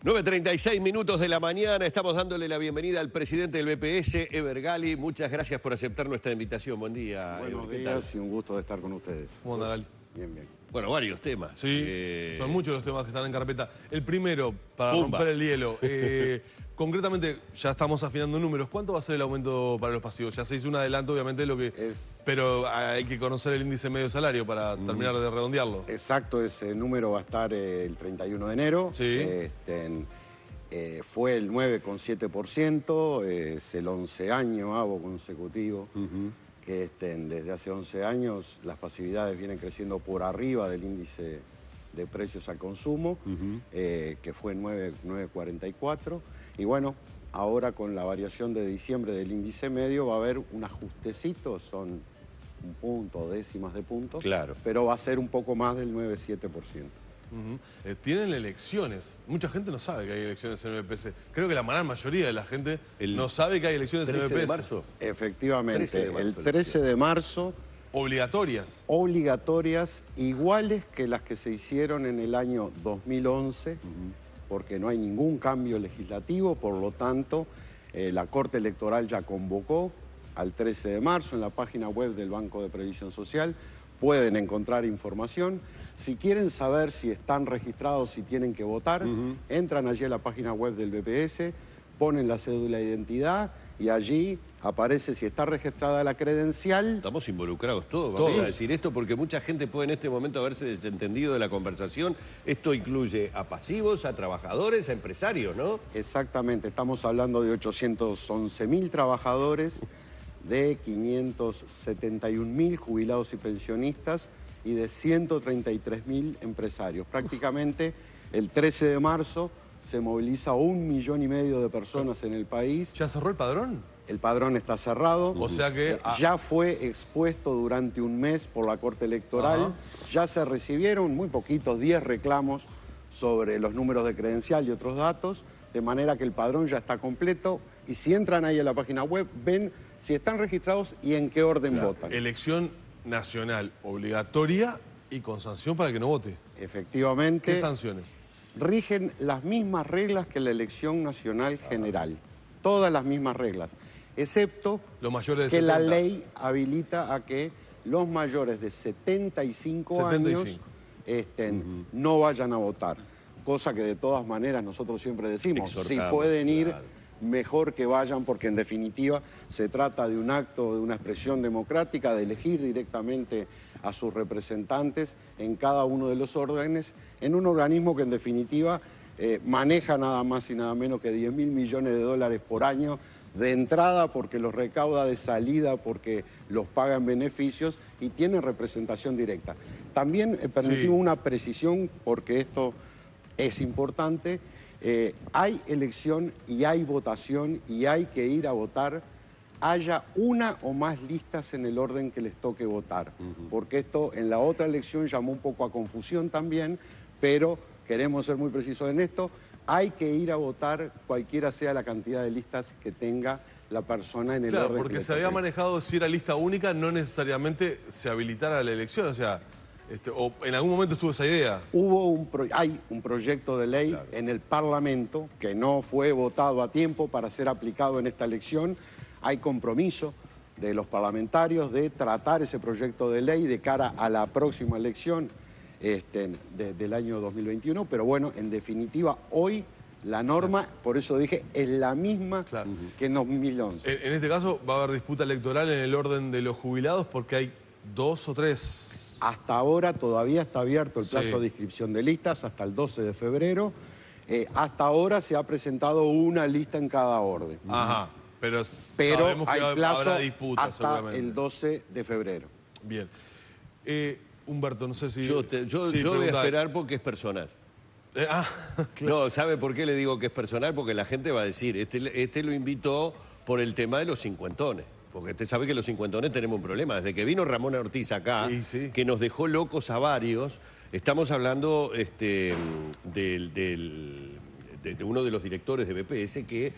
9:36 minutos de la mañana, estamos dándole la bienvenida al presidente del BPS, Eber Gali. Muchas gracias por aceptar nuestra invitación. Buen día. Buenos días y un gusto de estar con ustedes. ¿Cómo anda, Gali? Bien, bien. Bueno, varios temas. Sí, son muchos los temas que están en carpeta. El primero, para Pumba. romper el hielo, concretamente, ya estamos afinando números. ¿Cuánto va a ser el aumento para los pasivos? Ya se hizo un adelanto, obviamente, lo que pero hay que conocer el índice medio salario para terminar de redondearlo. Exacto, ese número va a estar el 31 de enero. Sí. Fue el 9,7%, es el 11º consecutivo. Que desde hace 11 años las pasividades vienen creciendo por arriba del índice de precios al consumo, que fue 9,44. Y bueno, ahora con la variación de diciembre del índice medio va a haber un ajustecito, son un punto, décimas de punto, Claro. pero va a ser un poco más del 9,7%. Tienen elecciones. Mucha gente no sabe que hay elecciones en el BPS. Creo que la gran mayoría de la gente no sabe que hay elecciones en el BPS. 13 de marzo. Efectivamente, 13 de marzo, el 13 de marzo... Obligatorias. Obligatorias, iguales que las que se hicieron en el año 2011, porque no hay ningún cambio legislativo, por lo tanto, la Corte Electoral ya convocó al 13 de marzo en la página web del Banco de Previsión Social. Pueden encontrar información. Si quieren saber si están registrados, si tienen que votar, entran allí a la página web del BPS, ponen la cédula de identidad y allí aparece si está registrada la credencial. Estamos involucrados todos, vamos a decir esto, porque mucha gente puede en este momento haberse desentendido de la conversación. Esto incluye a pasivos, a trabajadores, a empresarios, ¿no? Exactamente, estamos hablando de 811.000 trabajadores, de 571.000 jubilados y pensionistas y de 133.000 empresarios. Prácticamente el 13 de marzo se moviliza 1,5 millones de personas en el país. ¿Ya cerró el padrón? El padrón está cerrado. O sea que... Ya fue expuesto durante un mes por la Corte Electoral. Ya se recibieron muy poquitos, 10 reclamos sobre los números de credencial y otros datos, de manera que el padrón ya está completo. Y si entran ahí a la página web, ven si están registrados y en qué orden votan. Elección nacional obligatoria y con sanción para el que no vote. Efectivamente. ¿Qué sanciones? Rigen las mismas reglas que la elección nacional general. Todas las mismas reglas, excepto Los mayores de que 70. la ley habilita a que los mayores de 75 años no vayan a votar. Cosa que de todas maneras nosotros siempre decimos, si pueden ir, mejor que vayan, porque en definitiva se trata de un acto, de una expresión democrática, de elegir directamente a sus representantes en cada uno de los órdenes, en un organismo que en definitiva maneja nada más y nada menos que 10.000 millones de dólares por año de entrada, porque los recauda, de salida porque los paga en beneficios y tiene representación directa. También permitimos una precisión, porque esto es importante. Hay elección y hay votación y hay que ir a votar, haya una o más listas en el orden que les toque votar. Porque esto en la otra elección llamó un poco a confusión también, pero queremos ser muy precisos en esto. Hay que ir a votar cualquiera sea la cantidad de listas que tenga la persona en el orden. Porque que se había manejado si era lista única, no necesariamente se habilitara la elección, o sea... o en algún momento estuvo esa idea. Hay un proyecto de ley en el Parlamento que no fue votado a tiempo para ser aplicado en esta elección. Hay compromiso de los parlamentarios de tratar ese proyecto de ley de cara a la próxima elección del año 2021. Pero bueno, en definitiva, hoy la norma, por eso dije, es la misma que en 2011. En este caso va a haber disputa electoral en el orden de los jubilados porque hay 2 o 3... Hasta ahora todavía está abierto el plazo de inscripción de listas hasta el 12 de febrero. Hasta ahora se ha presentado una lista en cada orden. Pero sabemos hay que plazo habrá disputa hasta seguramente. el 12 de febrero. Bien. Humberto, no sé si... Yo voy a esperar porque es personal. No, ¿sabe por qué le digo que es personal? Porque la gente va a decir, este lo invitó por el tema de los cincuentones. Porque usted sabe que los cincuentones tenemos un problema. Desde que vino Ramón Ortiz acá, que nos dejó locos a varios, estamos hablando de uno de los directores de BPS que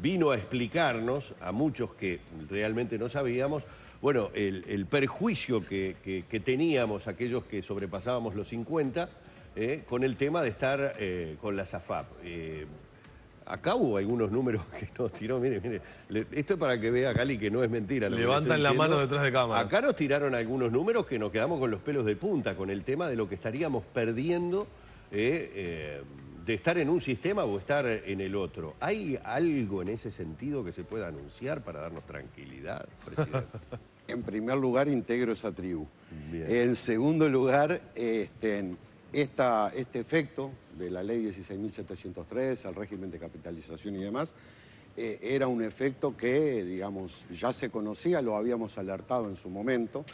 vino a explicarnos, a muchos que realmente no sabíamos, bueno, el perjuicio que teníamos aquellos que sobrepasábamos los 50 con el tema de estar con la SAFAP. Acá hubo algunos números que nos tiró, mire, esto es para que vea Cali que no es mentira. Levantan la mano detrás de cámaras. Acá nos tiraron algunos números que nos quedamos con los pelos de punta, con el tema de lo que estaríamos perdiendo de estar en un sistema o estar en el otro. ¿Hay algo en ese sentido que se pueda anunciar para darnos tranquilidad, presidente? En primer lugar, integro esa tribu. Bien. En segundo lugar, este efecto de la ley 16.703, el régimen de capitalización y demás, era un efecto que, digamos, ya se conocía, lo habíamos alertado en su momento.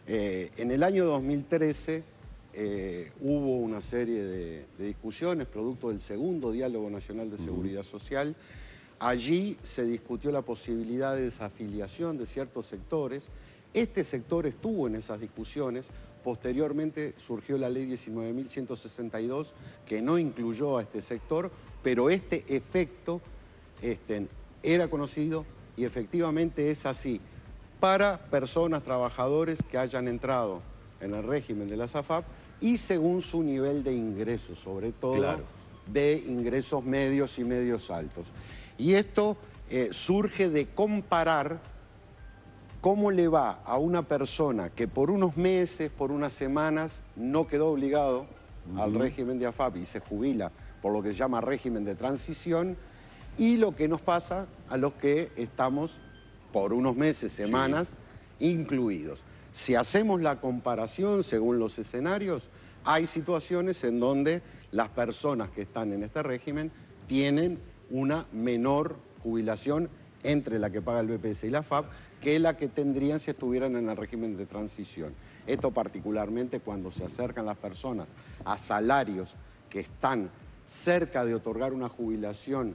En el año 2013 hubo una serie de discusiones, producto del segundo Diálogo Nacional de Seguridad Social. Allí se discutió la posibilidad de desafiliación de ciertos sectores. Este sector estuvo en esas discusiones. Posteriormente surgió la ley 19.162, que no incluyó a este sector, pero este efecto era conocido y efectivamente es así. Para personas, trabajadores que hayan entrado en el régimen de la SAFAP y según su nivel de ingresos, sobre todo de ingresos medios y medios altos. Y esto surge de comparar cómo le va a una persona que por unos meses, por unas semanas, no quedó obligado al régimen de AFAP y se jubila por lo que se llama régimen de transición, y lo que nos pasa a los que estamos por unos meses, semanas, incluidos. Si hacemos la comparación según los escenarios, hay situaciones en donde las personas que están en este régimen tienen una menor jubilación entre la que paga el BPS y la AFAP que la que tendrían si estuvieran en el régimen de transición. Esto particularmente cuando se acercan las personas a salarios que están cerca de otorgar una jubilación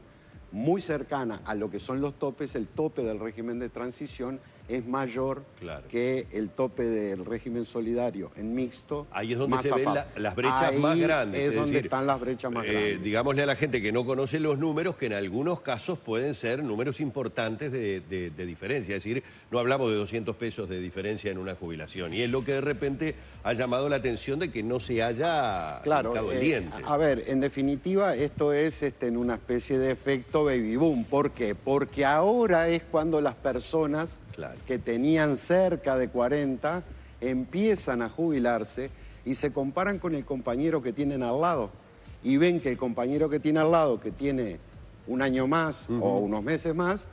muy cercana a lo que son los topes. El tope del régimen de transición es mayor que el tope del régimen solidario en mixto. Ahí es donde se ven las brechas más grandes. Es donde están las brechas más grandes. Digámosle a la gente que no conoce los números que en algunos casos pueden ser números importantes de diferencia. Es decir, no hablamos de 200 pesos de diferencia en una jubilación. Y es lo que de repente ha llamado la atención de que no se haya hincado el diente. A ver, en definitiva, esto es en una especie de efecto baby boom. ¿Por qué? Porque ahora es cuando las personas que tenían cerca de 40 empiezan a jubilarse y se comparan con el compañero que tienen al lado y ven que el compañero que tiene al lado, que tiene un año más o unos meses más,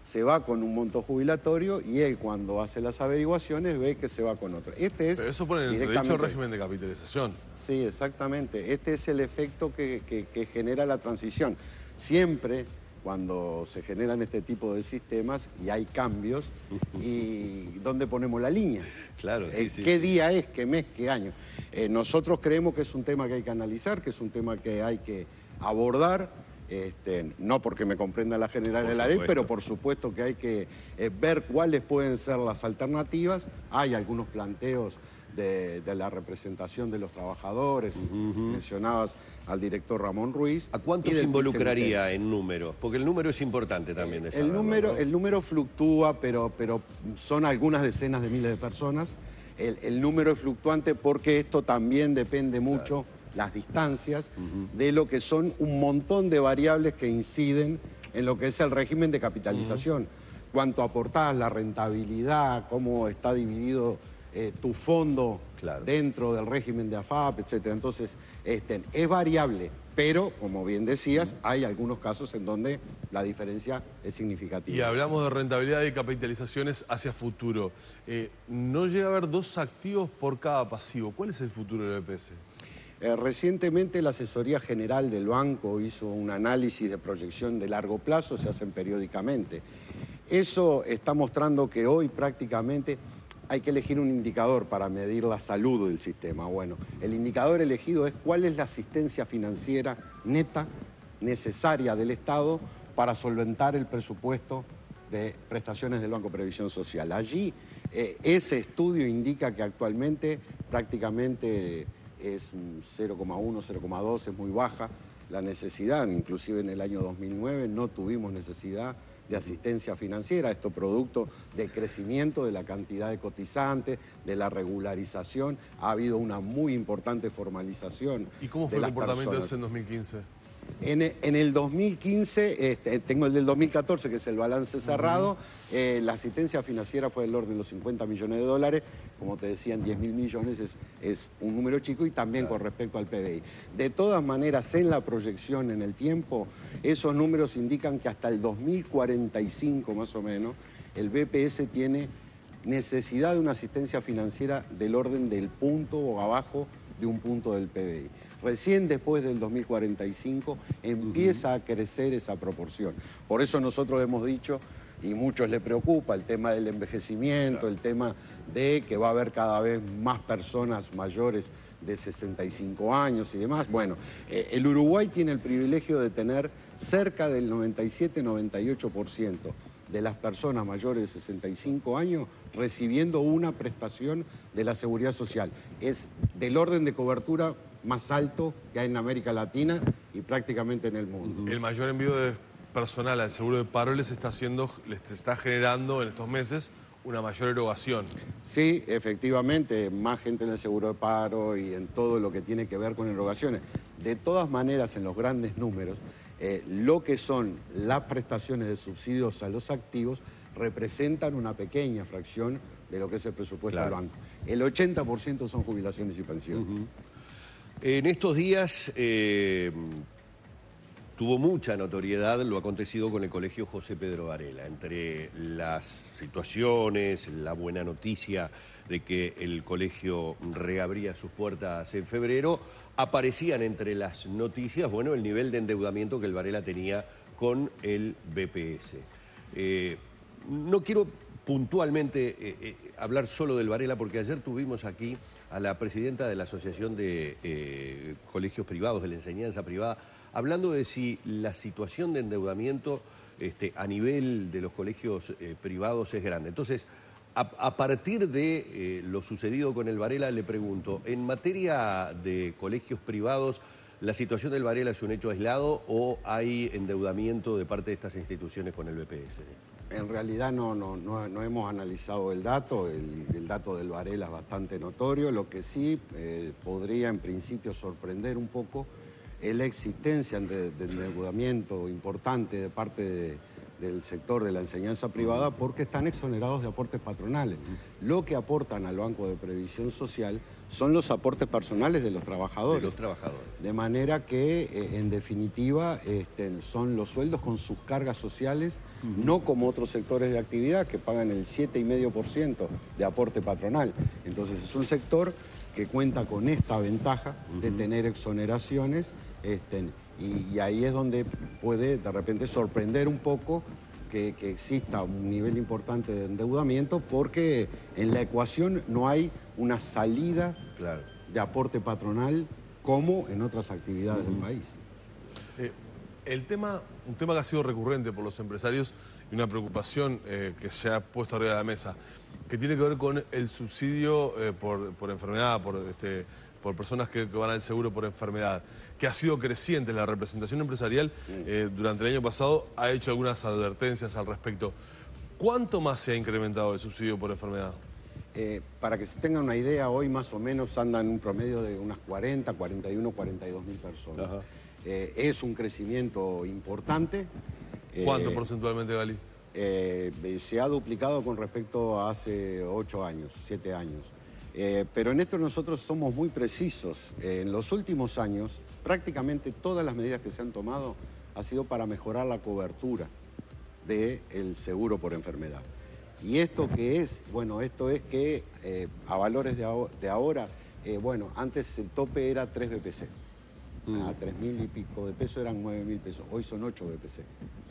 se va con un monto jubilatorio y él cuando hace las averiguaciones ve que se va con otro. Pero eso pone en derecho al régimen de capitalización. Sí, exactamente. Este es el efecto que genera la transición. Siempre cuando se generan este tipo de sistemas y hay cambios, ¿y dónde ponemos la línea? Claro, sí. ¿Qué día es? ¿Qué mes? ¿Qué año? Nosotros creemos que es un tema que hay que analizar, que es un tema que hay que abordar, no porque me comprenda la general de la ley, pero por supuesto que hay que ver cuáles pueden ser las alternativas. Hay algunos planteos de la representación de los trabajadores. Mencionabas al director Ramón Ruiz. ¿A cuánto se involucraría en números? Porque el número es importante también de saberlo, ¿no? El número fluctúa, pero son algunas decenas de miles de personas. El número es fluctuante porque esto también depende mucho, las distancias, de lo que son un montón de variables que inciden en lo que es el régimen de capitalización. Cuánto aportás, la rentabilidad, cómo está dividido tu fondo dentro del régimen de AFAP, etc. Entonces, es variable, pero, como bien decías, hay algunos casos en donde la diferencia es significativa. Y hablamos de rentabilidad y capitalizaciones hacia futuro. No llega a haber 2 activos por cada pasivo. ¿Cuál es el futuro del BPS? Recientemente la Asesoría General del Banco hizo un análisis de proyección de largo plazo, se hacen periódicamente. Eso está mostrando que hoy prácticamente hay que elegir un indicador para medir la salud del sistema. Bueno, el indicador elegido es cuál es la asistencia financiera neta necesaria del Estado para solventar el presupuesto de prestaciones del Banco de Previsión Social. Allí ese estudio indica que actualmente prácticamente es 0,1, 0,2, es muy baja la necesidad, inclusive en el año 2009 no tuvimos necesidad de asistencia financiera, esto producto del crecimiento de la cantidad de cotizantes, de la regularización, ha habido una muy importante formalización. ¿Y cómo fue el comportamiento ese en 2015? En el 2015, tengo el del 2014, que es el balance cerrado, la asistencia financiera fue del orden de los 50 millones de dólares, como te decían, 10.000 millones es un número chico, y también con respecto al PBI. De todas maneras, en la proyección en el tiempo, esos números indican que hasta el 2045 más o menos, el BPS tiene necesidad de una asistencia financiera del orden del punto o abajo de un punto del PBI. Recién después del 2045 empieza a crecer esa proporción. Por eso nosotros hemos dicho, y muchos les preocupa, el tema del envejecimiento, el tema de que va a haber cada vez más personas mayores de 65 años y demás. Bueno, el Uruguay tiene el privilegio de tener cerca del 97-98% de las personas mayores de 65 años recibiendo una prestación de la Seguridad Social. Es del orden de cobertura más alto que hay en América Latina y prácticamente en el mundo. El mayor envío de personal al seguro de paro les está generando en estos meses una mayor erogación. Sí, efectivamente, más gente en el seguro de paro y en todo lo que tiene que ver con erogaciones. De todas maneras, en los grandes números, lo que son las prestaciones de subsidios a los activos representan una pequeña fracción de lo que es el presupuesto del banco. El 80% son jubilaciones y pensiones. En estos días tuvo mucha notoriedad lo acontecido con el Colegio José Pedro Varela, entre las situaciones, la buena noticia de que el colegio reabría sus puertas en febrero, aparecían entre las noticias, bueno, el nivel de endeudamiento que el Varela tenía con el BPS. No quiero puntualmente hablar solo del Varela, porque ayer tuvimos aquí a la presidenta de la Asociación de Colegios Privados, de la Enseñanza Privada, hablando de si la situación de endeudamiento a nivel de los colegios privados es grande. Entonces, a partir de lo sucedido con el Varela, le pregunto, en materia de colegios privados, ¿la situación del Varela es un hecho aislado o hay endeudamiento de parte de estas instituciones con el BPS? En realidad no hemos analizado el dato. El dato del Varela es bastante notorio. Lo que sí podría en principio sorprender un poco es la existencia de endeudamiento importante de parte del sector de la enseñanza privada, porque están exonerados de aportes patronales. Lo que aportan al Banco de Previsión Social son los aportes personales de los trabajadores. De manera que, en definitiva, son los sueldos con sus cargas sociales, no como otros sectores de actividad que pagan el 7,5% de aporte patronal. Entonces es un sector que cuenta con esta ventaja de tener exoneraciones, y ahí es donde puede de repente sorprender un poco que exista un nivel importante de endeudamiento, porque en la ecuación no hay una salida de aporte patronal como en otras actividades del país. Un tema que ha sido recurrente por los empresarios y una preocupación que se ha puesto arriba de la mesa, que tiene que ver con el subsidio por enfermedad, por personas que van al seguro por enfermedad, que ha sido creciente. La representación empresarial durante el año pasado ha hecho algunas advertencias al respecto. ¿Cuánto más se ha incrementado el subsidio por enfermedad? Para que se tengan una idea, hoy más o menos andan en un promedio de unas 40, 41, 42 mil personas. Es un crecimiento importante. ¿Cuánto porcentualmente, Gali? Se ha duplicado con respecto a hace 8 años, 7 años. Pero en esto nosotros somos muy precisos. En los últimos años, prácticamente todas las medidas que se han tomado ha sido para mejorar la cobertura del seguro por enfermedad. ¿Y esto qué es? Bueno, esto es que a valores de ahora, bueno, antes el tope era 3 BPC. A 3.000 y pico de pesos eran 9.000 pesos. Hoy son 8 BPC,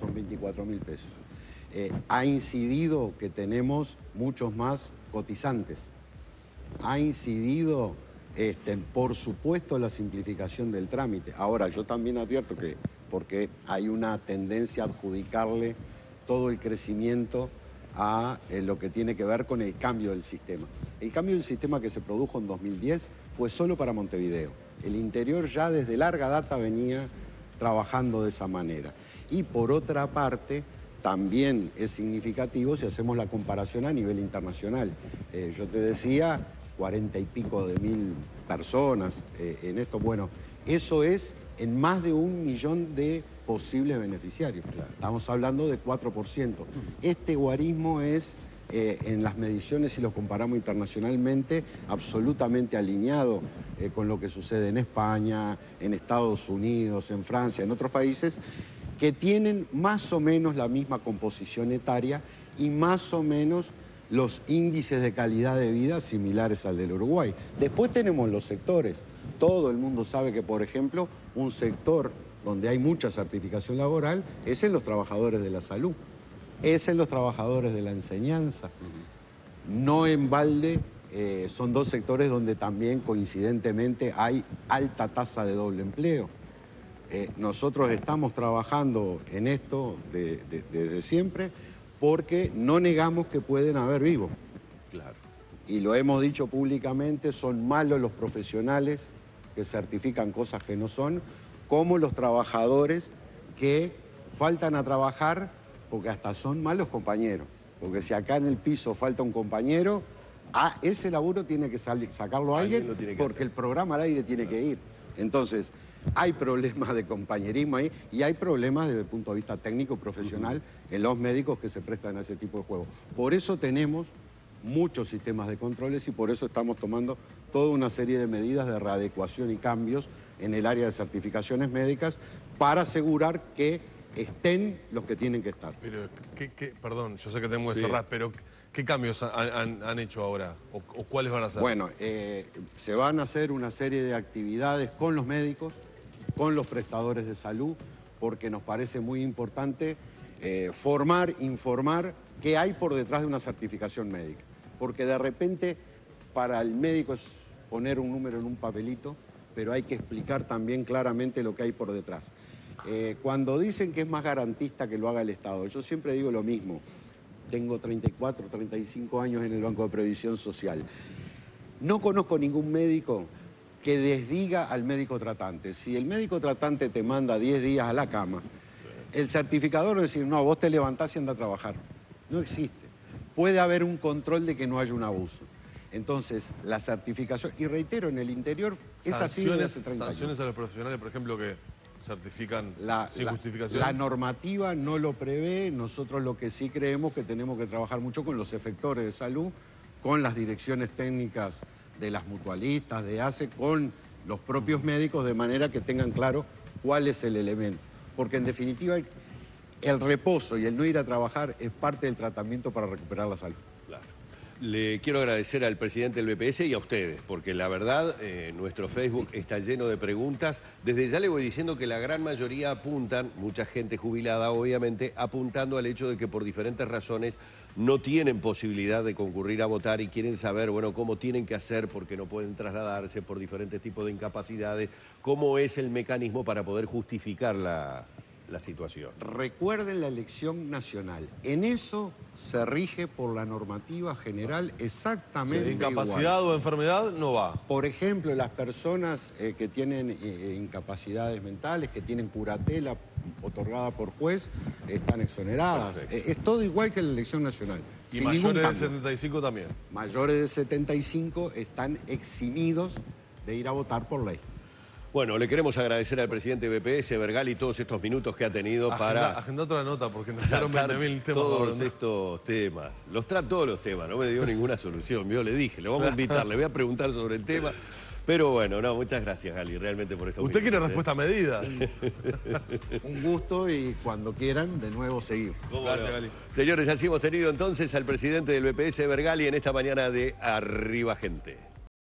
son 24.000 pesos. Ha incidido que tenemos muchos más cotizantes. Ha incidido, por supuesto, la simplificación del trámite. Ahora, yo también advierto que, porque hay una tendencia a adjudicarle todo el crecimiento a lo que tiene que ver con el cambio del sistema. El cambio del sistema que se produjo en 2010 fue solo para Montevideo. El interior ya desde larga data venía trabajando de esa manera. Y por otra parte, también es significativo si hacemos la comparación a nivel internacional. Yo te decía, 40 y pico de mil personas en esto. Bueno, eso es en más de 1 millón de posibles beneficiarios. Claro. Estamos hablando de 4%. Este guarismo es, en las mediciones, si lo comparamos internacionalmente, absolutamente alineado con lo que sucede en España, en Estados Unidos, en Francia, en otros países, que tienen más o menos la misma composición etaria y más o menos los índices de calidad de vida similares al del Uruguay. Después tenemos los sectores. Todo el mundo sabe que, por ejemplo, un sector donde hay mucha certificación laboral es en los trabajadores de la salud, es en los trabajadores de la enseñanza. No en balde, son dos sectores donde también coincidentemente hay alta tasa de doble empleo. Nosotros estamos trabajando en esto desde siempre porque no negamos que pueden haber vivos. Claro. Y lo hemos dicho públicamente, son malos los profesionales que certifican cosas que no son, como los trabajadores que faltan a trabajar porque hasta son malos compañeros. Porque si acá en el piso falta un compañero, ese laburo tiene que sacarlo alguien porque el programa al aire tiene que ir. Entonces, hay problemas de compañerismo ahí y hay problemas desde el punto de vista técnico profesional en los médicos que se prestan a ese tipo de juego. Por eso tenemos muchos sistemas de controles y por eso estamos tomando toda una serie de medidas de readecuación y cambios en el área de certificaciones médicas para asegurar que estén los que tienen que estar. Pero, perdón, yo sé que tenemos que cerrar, pero ¿qué cambios han hecho ahora? ¿O cuáles van a hacer? Bueno, se van a hacer una serie de actividades con los médicos, con los prestadores de salud, porque nos parece muy importante formar, informar qué hay por detrás de una certificación médica. Porque de repente para el médico es poner un número en un papelito, pero hay que explicar también claramente lo que hay por detrás. Cuando dicen que es más garantista que lo haga el Estado, yo siempre digo lo mismo. Tengo 34, 35 años en el Banco de Previsión Social. No conozco ningún médico que desdiga al médico tratante. Si el médico tratante te manda 10 días a la cama, el certificador va a decir, no, vos te levantás y anda a trabajar. No existe. Puede haber un control de que no haya un abuso. Entonces, la certificación, y reitero, en el interior es así desde hace 30 años. ¿Sanciones a los profesionales, por ejemplo, que certifican sin justificación? La normativa no lo prevé. Nosotros lo que sí creemos que tenemos que trabajar mucho con los efectores de salud, con las direcciones técnicas de las mutualistas, de ACE, con los propios médicos, de manera que tengan claro cuál es el elemento. Porque en definitiva el reposo y el no ir a trabajar es parte del tratamiento para recuperar la salud. Claro. Le quiero agradecer al presidente del BPS y a ustedes, porque la verdad, nuestro Facebook está lleno de preguntas. Desde ya le voy diciendo que la gran mayoría apuntan, mucha gente jubilada obviamente, apuntando al hecho de que por diferentes razones no tienen posibilidad de concurrir a votar y quieren saber, bueno, cómo tienen que hacer porque no pueden trasladarse por diferentes tipos de incapacidades, cómo es el mecanismo para poder justificar la situación. Recuerden la elección nacional. En eso se rige por la normativa general exactamente igual. Incapacidad o enfermedad no va. Por ejemplo, las personas que tienen incapacidades mentales, que tienen curatela otorgada por juez, están exoneradas. Es todo igual que la elección nacional. Y mayores de 75 también. Mayores de 75 están eximidos de ir a votar por ley. Bueno, le queremos agradecer al presidente BPS, Vergali, todos estos minutos que ha tenido para... Agenda otra nota, porque nos quedaron 20.000 temas. Todos estos temas. Todos los temas, no me dio ninguna solución. Yo le dije, le vamos a invitar, le voy a preguntar sobre el tema. Pero bueno, no, muchas gracias, Gali, realmente por esto. Usted quiere respuesta medida. Un gusto y cuando quieran, de nuevo seguir. Gracias, Gali. Señores, así hemos tenido entonces al presidente del BPS, Vergali, en esta mañana de Arriba Gente.